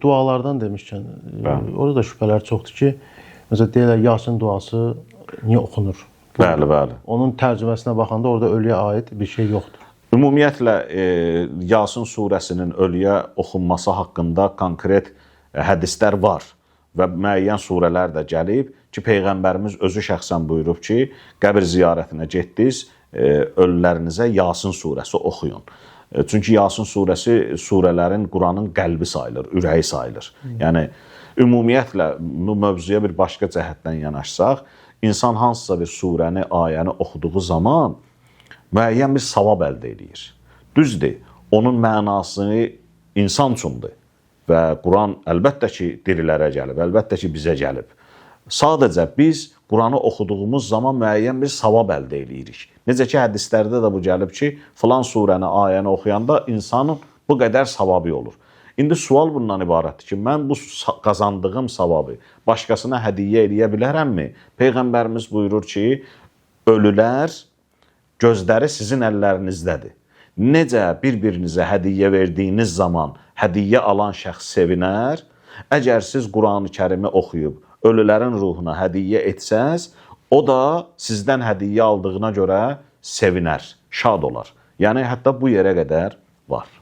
dualardan demişkən, Bəli. orada da şübhələr çoxdur ki, məsələn deyirlər Yasin duası niyə oxunur? Bəli, bəli. Onun tərcüməsinə baxanda orada ölüyə aid bir şey yoxdur. Ümumiyyətlə Yasin surəsinin ölüyə oxunması haqqında konkret hədislər var və müəyyən surələr də gəlib ki, Peyğəmbərimiz özü şəxsən buyurub ki, qəbir ziyarətinə getdiniz, ölülərinizə Yasin surəsi oxuyun. Çünki Yasin surəsi surələrin Quranın qəlbi sayılır, ürəyi sayılır. Yəni ümumiyyətlə bu mövzuya bir başqa cəhətdən yanaşsaq, insan hansısa bir surəni, ayəni oxuduğu zaman müəyyən bir savab əldə edir. Düzdür, onun mənası insan üçündür və Quran əlbəttə ki, dirilərə gəlib, əlbəttə ki, bizə gəlib. Sadəcə biz Quranı oxuduğumuz zaman müəyyən bir savab əldə edirik. Necə ki, hədislərdə də bu gəlib ki, filan surəni, ayəni oxuyanda insanın bu qədər savabı olur. İndi sual bundan ibarətdir ki, mən bu qazandığım savabı başqasına hədiyyə edə bilərəmmi? Peyğəmbərimiz buyurur ki, ölülər gözləri sizin əllərinizdədir. Necə bir-birinizə hədiyyə verdiyiniz zaman hədiyyə alan şəxs sevinər, əgər siz Quran-ı Kərimi oxuyub ölülərin ruhuna hədiyyə etsəz, o da sizdən hədiyyə aldığına görə sevinər, şad olar. Yəni, hətta bu yerə qədər var.